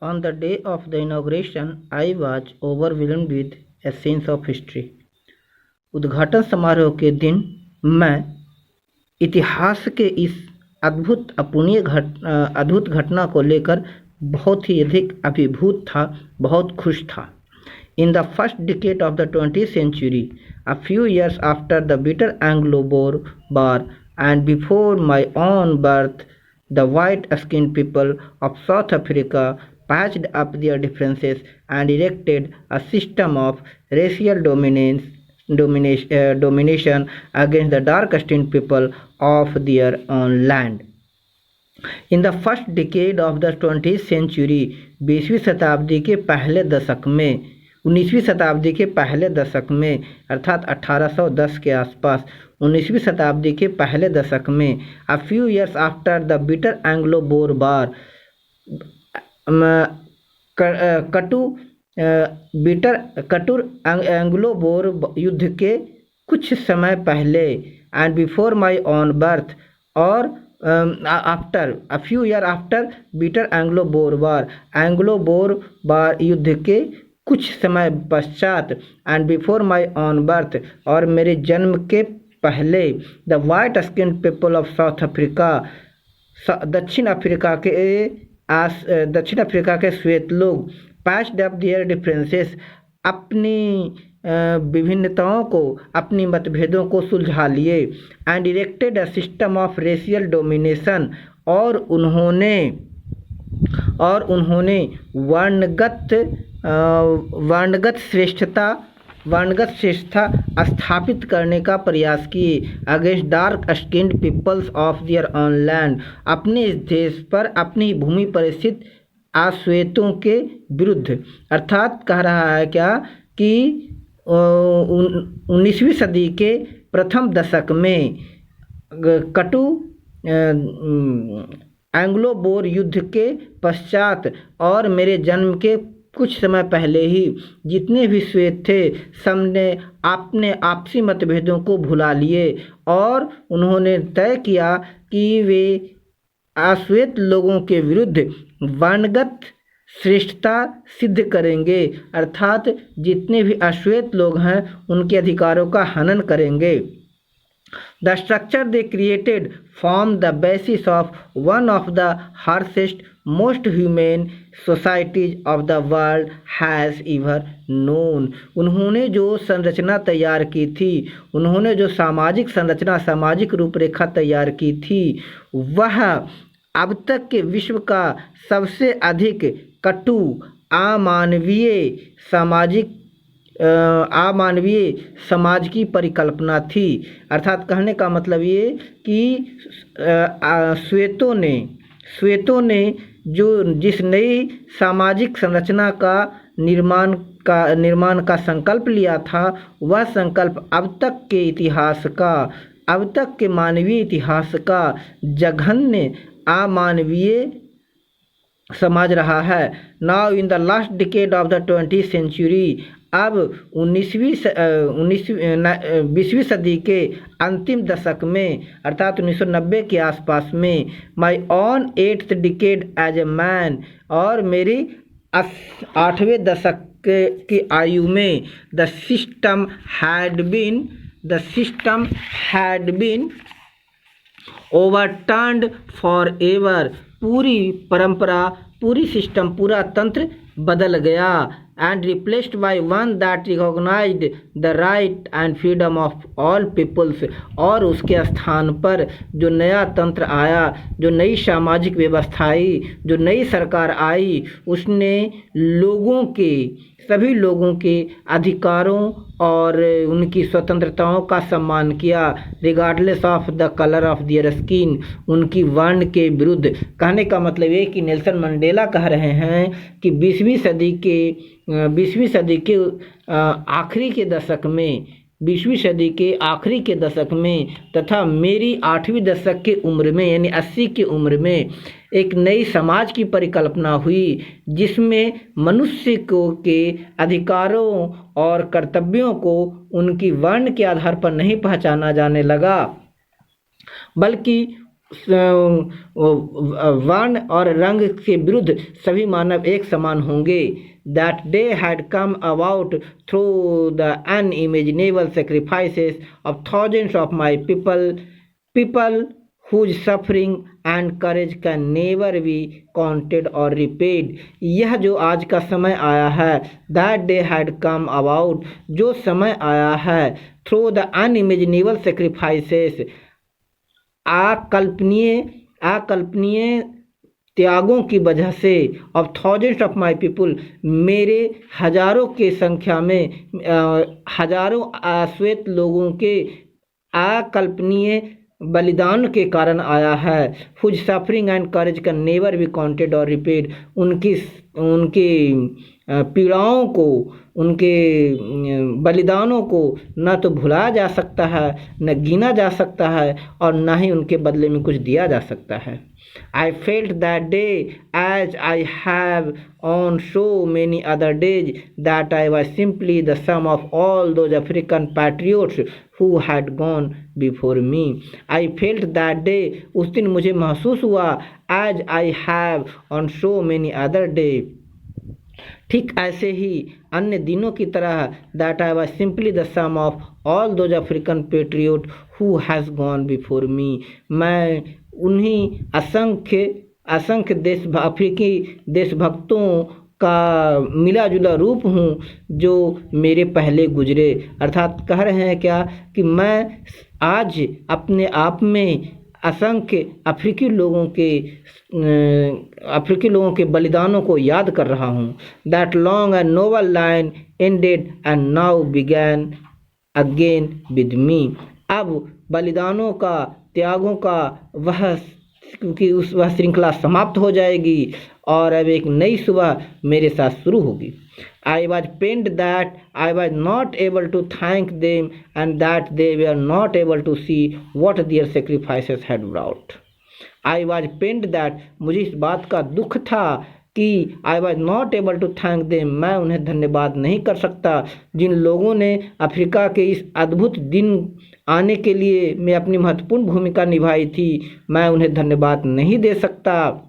On the day of the inauguration, I was overwhelmed with a sense of history. उद्घाटन समारोह के दिन मैं इतिहास के इस अद्भुत घटना को लेकर बहुत ही अधिक अभिभूत था, बहुत खुश था. In the first decade of the 20th century, a few years after the bitter Anglo-Boer War and before my own birth, the white-skinned people of South Africa patched up their differences and erected a system of racial domination against the dark-skinned people of their own land. In the first decade of the 20th century, 19वीं शताब्दी के पहले दशक में अर्थात 1810 के आसपास 19वीं शताब्दी के पहले दशक में a few years after the bitter Anglo-Boer War, कटुर एंग्लो-बोर युद्ध के कुछ समय पहले and before my own birth और after a few years after bitter Anglo-Boer War युद्ध के कुछ समय पश्चात and before my own birth और मेरे जन्म के पहले the white skinned people of South Africa दक्षिण अफ्रीका के श्वेत लोग patched up their differences अपनी विभिन्नताओं को, अपनी मतभेदों को सुलझा लिए and erected a system of racial domination और उन्होंने वर्णगत श्रेष्ठता स्थापित करने का प्रयास किए against dark skinned peoples of their own land अपने इस देश पर अपनी भूमि पर स्थित अश्वेतों के विरुद्ध. अर्थात कह रहा है क्या कि 19वीं सदी के प्रथम दशक में कटु एंग्लो-बोर युद्ध के पश्चात और मेरे जन्म के कुछ समय पहले ही जितने भी श्वेत थे सबने अपने आपसी मतभेदों को भुला लिए और उन्होंने तय किया कि वे अश्वेत लोगों के विरुद्ध वर्णगत श्रेष्ठता सिद्ध करेंगे. अर्थात जितने भी अश्वेत लोग हैं उनके अधिकारों का हनन करेंगे. The structure they created formed the basis of one of the harshest, most humane societies of the world has ever known. उन्होंने जो संरचना तैयार की थी, उन्होंने जो सामाजिक संरचना, सामाजिक रूपरेखा तैयार की थी, वह अब तक के विश्व का सबसे अधिक कटु अमानवीय समाज की परिकल्पना थी. अर्थात कहने का मतलब ये कि श्वेतों ने जिस नई सामाजिक संरचना का निर्माण का संकल्प लिया था, वह संकल्प अब तक के मानवीय इतिहास का जघन्य अमानवीय समाज रहा है. Now in the last decade of the 20th century, अब 20वीं सदी के अंतिम दशक में अर्थात 1990 के आसपास में my own 8th decade as a man और मेरी 8वें दशक की आयु में the system had been overturned for ever. पूरी परंपरा, पूरी सिस्टम, पूरा तंत्र बदल गया and replaced by one that recognized the right and freedom of all peoples. और उसके स्थान पर जो नया तंत्र आया, जो नई सामाजिक व्यवस्था आई, जो नई सरकार आई, उसने सभी लोगों के अधिकारों और उनकी स्वतंत्रताओं का सम्मान किया regardless of the colour of their skin, उनकी वर्ण के विरुद्ध. कहने का मतलब ये कि नेल्सन मंडेला कह रहे हैं कि 20वीं सदी के आखिरी के दशक में तथा मेरी 8वीं दशक के उम्र में यानी 80 की उम्र में एक नई समाज की परिकल्पना हुई जिसमें मनुष्य के अधिकारों और कर्तव्यों को उनकी वर्ण के आधार पर नहीं पहचाना जाने लगा, बल्कि वर्ण और रंग के विरुद्ध सभी मानव एक समान होंगे। That day had come about through the unimaginable sacrifices of thousands of my people whose suffering and courage can never be counted or repaid। यह जो आज का समय आया है, that day had come about, जो समय आया है, through the unimaginable sacrifices, अकल्पनीय त्यागों की वजह से, of thousands of my people, मेरे हजारों के संख्या में हजारों अश्वेत लोगों के अकल्पनीय बलिदान के कारण आया है। Whose suffering and courage can never be counted or repaid, उनकी पीड़ाओं को, उनके बलिदानों को न तो भुलाया जा सकता है, न गिना जा सकता है, और न ही उनके बदले में कुछ दिया जा सकता है। I felt that day, as I have on so many other days, that I was simply the sum of all those African patriots who had gone before me। I felt that day, उस दिन मुझे महसूस हुआ, as I have on so many other days, ठीक ऐसे ही अन्य दिनों की तरह, that I was simply the sum of all those African patriots who has gone before me, मैं उन्हीं असंख्य अफ्रीकी देशभक्तों का मिला जुला रूप हूँ जो मेरे पहले गुजरे। अर्थात कह रहे हैं क्या कि मैं आज अपने आप में असंख्य अफ्रीकी लोगों के बलिदानों को याद कर रहा हूँ। That long and noble line ended and now began again with me. अब बलिदानों का, त्यागों का वह श्रृंखला समाप्त हो जाएगी और अब एक नई सुबह मेरे साथ शुरू होगी। I was pained that I was not able to thank them and that they were not able to see what their sacrifices had brought। I was pained that, मुझे इस बात का दुख था कि I was not able to thank them, मैं उन्हें धन्यवाद नहीं कर सकता जिन लोगों ने अफ्रीका के इस अद्भुत दिन आने के लिए मैं अपनी महत्वपूर्ण भूमिका निभाई थी, मैं उन्हें धन्यवाद नहीं दे सकता।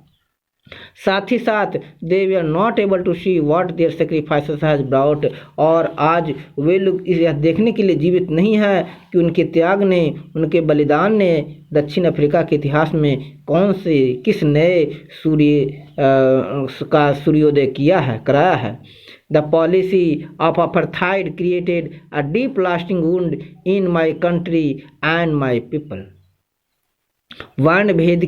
साथ ही साथ they we are not able to see what their sacrifices has brought, और आज वे लोग यह देखने के लिए जीवित नहीं है कि उनके त्याग ने, उनके बलिदान ने दक्षिण अफ्रीका के इतिहास में किस नए का सूर्योदय कराया है। The policy of apartheid created a deep lasting wound in my country and my people। वर्ण भेद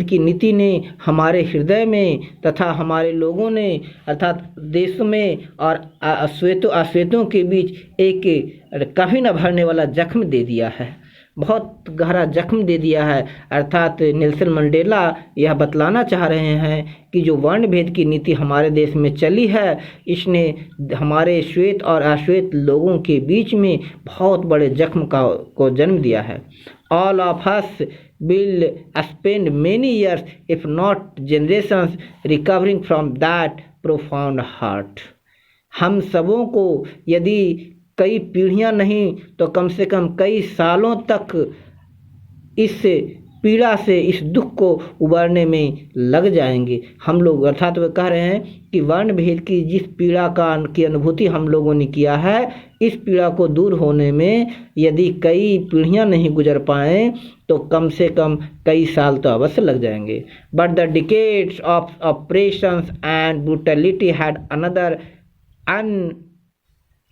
की नीति ने हमारे हृदय में तथा हमारे लोगों ने, अर्थात देश में और अश्वेतों के बीच एक कभी न भरने वाला जख्म दे दिया है, बहुत गहरा जख्म दे दिया है। अर्थात नेल्सन मंडेला यह बतलाना चाह रहे हैं कि जो वर्ण भेद की नीति हमारे देश में चली है, इसने हमारे श्वेत और अश्वेत लोगों के बीच में बहुत बड़े जख्म को जन्म दिया है। All of us will spend many years, if not generations, recovering from that profound hurt। हम सबों को यदि कई पीढ़ियां नहीं तो कम से कम कई सालों तक इस पीड़ा से, इस दुख को उबारने में लग जाएंगे हम लोग। अर्थात वे कह रहे हैं कि वर्ण भेद की जिस पीड़ा की अनुभूति हम लोगों ने किया है, इस पीड़ा को दूर होने में यदि कई पीढ़ियां नहीं गुजर पाएँ तो कम से कम कई साल तो अवश्य लग जाएंगे। But the decades of operations and brutality had another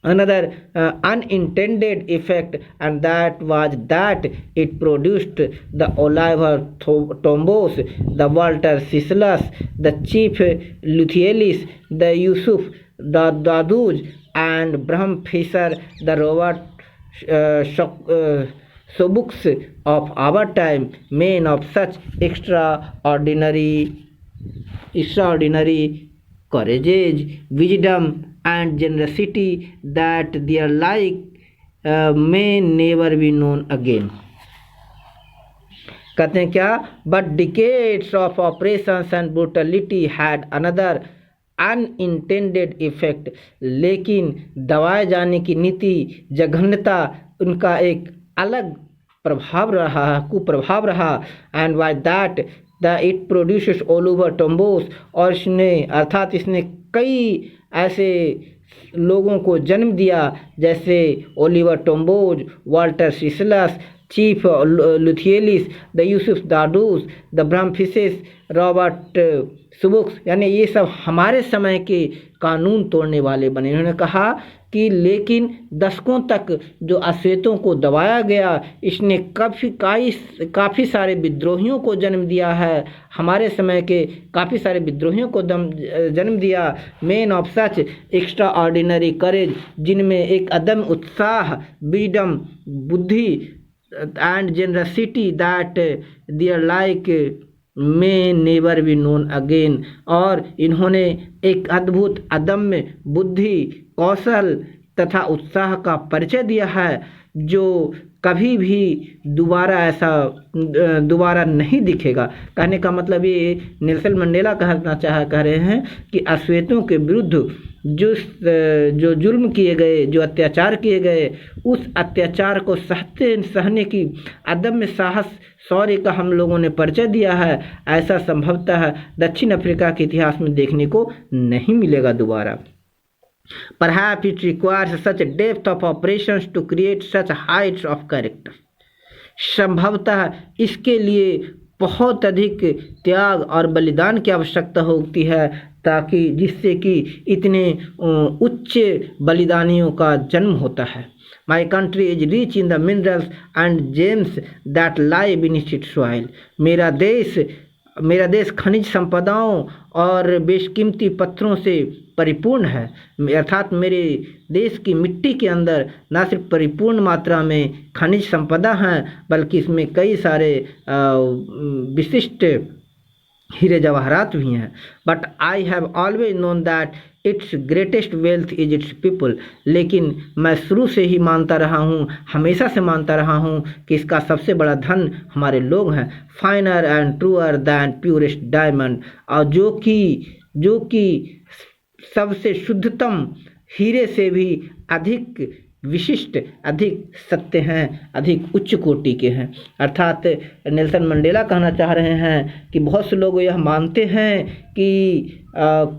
unintended effect, and that was that it produced the Oliver Tombos, the Walter Sislas, the Chief Luthielis, the Yusuf Daduz, and Bram Fisher, the Robert Sobuks of our time, men of such extraordinary courage, wisdom and generosity that their like may never be known again। कहते हैं क्या, but decades of operations and brutality had another unintended effect, लेकिन दबाए जाने की नीति, जघन्यता, उनका एक अलग कुप्रभाव रहा and by that the it produces Oliver Tambos, और इसने कई ऐसे लोगों को जन्म दिया जैसे Oliver Tambos, Walter Sisulus, chief Luthulis, the Yusuf Dadoos, the Bram Fischers, Robert Sobukwes, यानी ये सब हमारे समय के कानून तोड़ने वाले बने। उन्होंने कहा कि लेकिन दशकों तक जो अश्वेतों को दबाया गया, इसने काफ़ी सारे विद्रोहियों को जन्म दिया है, हमारे समय के काफ़ी सारे विद्रोहियों को जन्म दिया। Men of such extraordinary courage, जिनमें एक अदम उत्साह, विडम, बुद्धि and generosity that their like may never be known again, और इन्होंने एक अद्भुत अदम्य बुद्धि, कौशल तथा उत्साह का परिचय दिया है जो कभी भी दोबारा नहीं दिखेगा। कहने का मतलब ये नेल्सन मंडेला कह रहे हैं कि अश्वेतों के विरुद्ध जो जुर्म किए गए, जो अत्याचार किए गए, उस अत्याचार को सहने की अदम्य साहस, शौर्य का हम लोगों ने परिचय दिया है। ऐसा संभवतः दक्षिण अफ्रीका के इतिहास में देखने को नहीं मिलेगा दोबारा। Perhaps it requires such a depth of operations to create such heights of character. संभवतः इसके लिए बहुत अधिक त्याग और बलिदान की आवश्यकता होती है ताकि जिससे कि इतने उच्च बलिदानियों का जन्म होता है। My country is rich in the minerals and gems that lie beneath its soil. मेरा देश खनिज संपदाओं और बेशकीमती पत्थरों से परिपूर्ण है। अर्थात मेरे देश की मिट्टी के अंदर न सिर्फ परिपूर्ण मात्रा में खनिज संपदा हैं, बल्कि इसमें कई सारे विशिष्ट हीरे जवाहरात भी हैं। But I have always known that it's greatest wealth is it's people, लेकिन मैं शुरू से ही मानता रहा हूँ, हमेशा से मानता रहा हूँ कि इसका सबसे बड़ा धन हमारे लोग हैं। Finer and truer than purest diamond, और जो कि सबसे शुद्धतम हीरे से भी अधिक विशिष्ट, अधिक सत्य हैं, अधिक उच्च कोटि के हैं। अर्थात नेल्सन मंडेला कहना चाह रहे हैं कि बहुत से लोग यह मानते हैं कि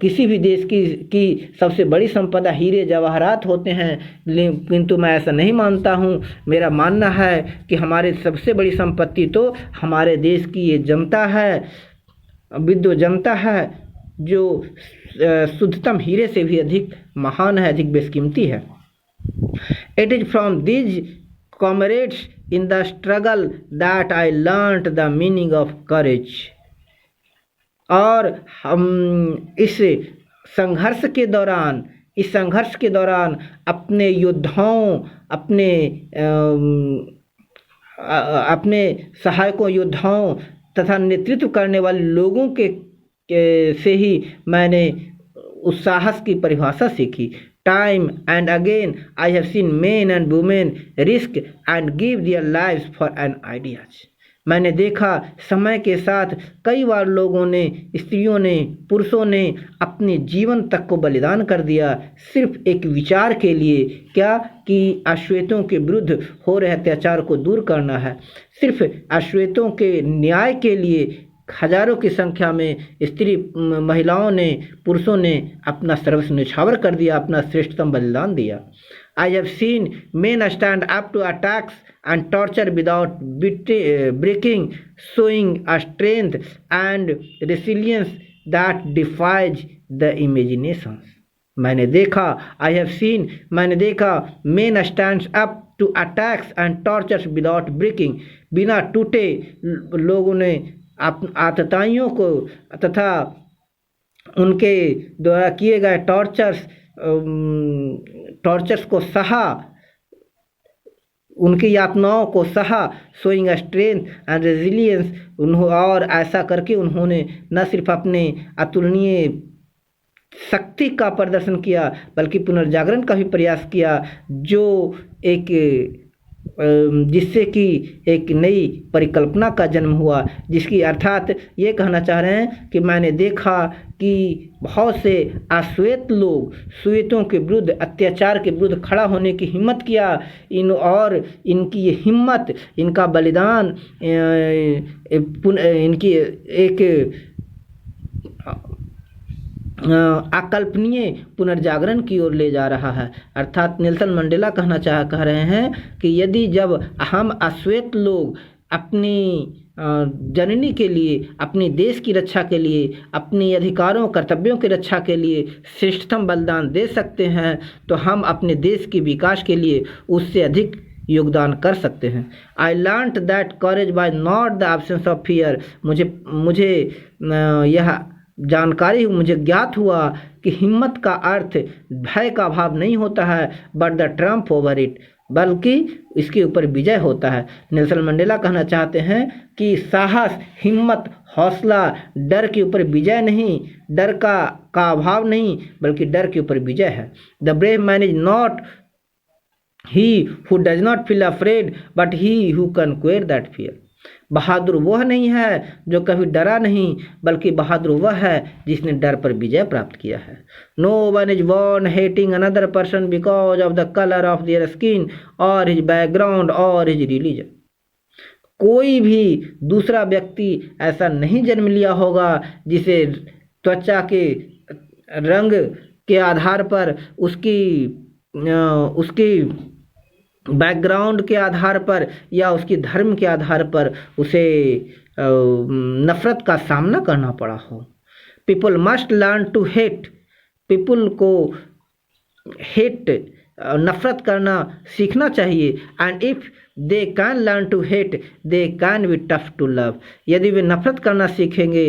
किसी भी देश की सबसे बड़ी संपदा हीरे जवाहरात होते हैं, किंतु मैं ऐसा नहीं मानता हूँ। मेरा मानना है कि हमारे सबसे बड़ी संपत्ति तो हमारे देश की ये जनता है, विद्व जनता है, जो शुद्धतम हीरे से भी अधिक महान है, अधिक बेशकीमती है। It is from these comrades in the struggle that I learnt the meaning of courage. और हम इस संघर्ष के दौरान अपने योद्धाओं, अपने सहायकों, योद्धाओं तथा नेतृत्व करने वाले लोगों के से ही मैंने उस साहस की परिभाषा सीखी। Time and again I have seen men and women risk and give their lives for an idea. मैंने देखा समय के साथ कई बार लोगों ने, स्त्रियों ने, पुरुषों ने अपने जीवन तक को बलिदान कर दिया सिर्फ एक विचार के लिए। क्या कि अश्वेतों के विरुद्ध हो रहे अत्याचार को दूर करना है। सिर्फ अश्वेतों के न्याय के लिए हजारों की संख्या में महिलाओं ने, पुरुषों ने अपना सर्वस्व न्यौछावर कर दिया, अपना श्रेष्ठतम बलिदान दिया। I have seen men stand up to attacks and torture without breaking, showing a strength and resilience that defies the imaginations. मैंने देखा men stand up to attacks and tortures without breaking, बिना टूटे लोगों ने आतताइयों को तथा उनके द्वारा किए गए टॉर्चर्स को सहा, उनकी यातनाओं को सहा। शोइंग स्ट्रेंथ एंड रेजिलियंस, और ऐसा करके उन्होंने न सिर्फ अपने अतुलनीय शक्ति का प्रदर्शन किया बल्कि पुनर्जागरण का भी प्रयास किया, जो एक जिससे कि एक नई परिकल्पना का जन्म हुआ, जिसकी अर्थात ये कहना चाह रहे हैं कि मैंने देखा कि बहुत से अश्वेत लोग श्वेतों के विरुद्ध, अत्याचार के विरुद्ध खड़ा होने की हिम्मत किया। और इनकी ये हिम्मत, इनका बलिदान इनकी एक अकल्पनीय पुनर्जागरण की ओर ले जा रहा है। अर्थात नेल्सन मंडेला कह रहे हैं कि यदि जब हम अश्वेत लोग अपनी जननी के लिए, अपनी देश की रक्षा के लिए, अपनी अधिकारों कर्तव्यों की रक्षा के लिए श्रेष्ठतम बलिदान दे सकते हैं, तो हम अपने देश के विकास के लिए उससे अधिक योगदान कर सकते हैं। I learned that courage by not the absence of fear. मुझे यह जानकारी, मुझे ज्ञात हुआ कि हिम्मत का अर्थ भय का अभाव नहीं होता है, but the Trump over it, बल्कि इसके ऊपर विजय होता है। नेल्सन मंडेला कहना चाहते हैं कि साहस, हिम्मत, हौसला डर के ऊपर विजय नहीं, डर का अभाव नहीं, बल्कि डर के ऊपर विजय है। The brave man is not he who does not feel afraid, but he who conquer that fear. बहादुर वह नहीं है जो कभी डरा नहीं, बल्कि बहादुर वह है जिसने डर पर विजय प्राप्त किया है। No one is born hating another person because of the colour of their skin or his background or his religion. कोई भी दूसरा व्यक्ति ऐसा नहीं जन्म लिया होगा जिसे त्वचा के रंग के आधार पर, उसकी बैकग्राउंड के आधार पर या उसकी धर्म के आधार पर उसे नफरत का सामना करना पड़ा हो। People must learn to hate. People को हेट, नफरत करना सीखना चाहिए। And if they can learn to hate, they can be tough to love. यदि वे नफरत करना सीखेंगे,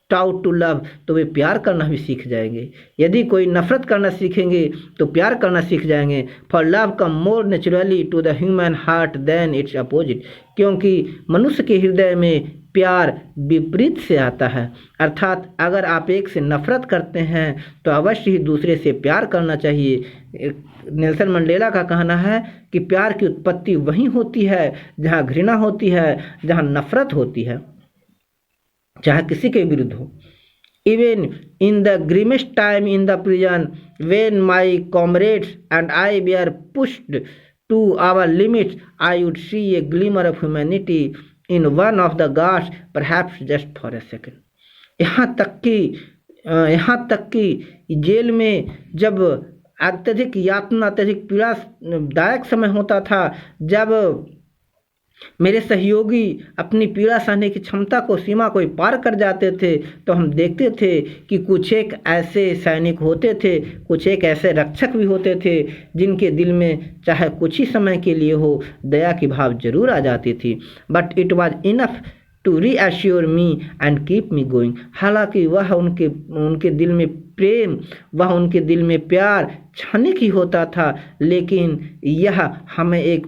टाउ टू लव, तो वे प्यार करना भी सीख जाएंगे। यदि कोई नफरत करना सीखेंगे तो प्यार करना सीख जाएंगे। For love come more naturally to the human heart than its opposite. क्योंकि मनुष्य के हृदय में प्यार विपरीत से आता है। अर्थात अगर आप एक से नफरत करते हैं तो अवश्य ही दूसरे से प्यार करना चाहिए। नेल्सन मंडेला का कहना है कि प्यार की उत्पत्ति वहीं होती है जहाँ घृणा होती है, जहाँ नफरत होती है, चाहे किसी के विरुद्ध हो। Even in the grimmest time in the prison when my comrades and I were pushed to our limits, I would see a glimmer of humanity in one of the guards, perhaps just for a second. यहाँ तक कि jail में जब अत्यधिक यातना, अत्यधिक पीड़ादायक समय होता था, जब मेरे सहयोगी अपनी पीड़ा सहने की क्षमता को, सीमा को पार कर जाते थे, तो हम देखते थे कि कुछ एक ऐसे सैनिक होते थे, कुछ एक ऐसे रक्षक भी होते थे जिनके दिल में चाहे कुछ ही समय के लिए हो दया की भाव जरूर आ जाती थी। But it was enough to reassure me and keep me going. हालांकि वह उनके दिल में प्रेम, वह उनके दिल में प्यार क्षणिक ही होता था, लेकिन यह हमें एक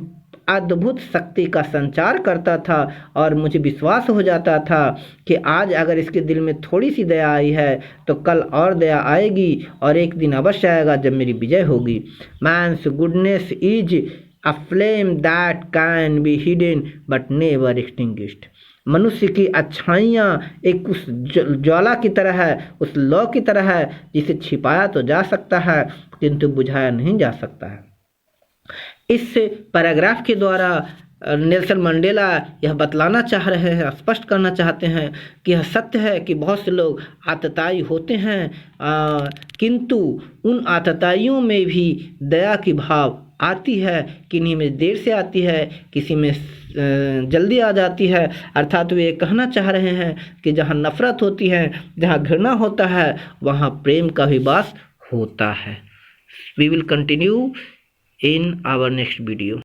अद्भुत शक्ति का संचार करता था और मुझे विश्वास हो जाता था कि आज अगर इसके दिल में थोड़ी सी दया आई है तो कल और दया आएगी और एक दिन अवश्य आएगा जब मेरी विजय होगी। Man's goodness is a flame that can be hidden but never extinguished. मनुष्य की अच्छाइयाँ एक उस ज्वाला की तरह है, उस लौ की तरह है जिसे छिपाया तो जा सकता है किंतु बुझाया नहीं जा सकता है। इस पैराग्राफ के द्वारा नेल्सन मंडेला यह बतलाना चाह रहे हैं, स्पष्ट करना चाहते हैं कि यह सत्य है कि बहुत से लोग आतताई होते हैं, किंतु उन आतताइयों में भी दया की भाव आती है। किन्हीं में देर से आती है, किसी में जल्दी आ जाती है। अर्थात वे कहना चाह रहे हैं कि जहाँ नफरत होती है, जहाँ घृणा होता है, वहाँ प्रेम का भी वास होता है। We will continue in our next video.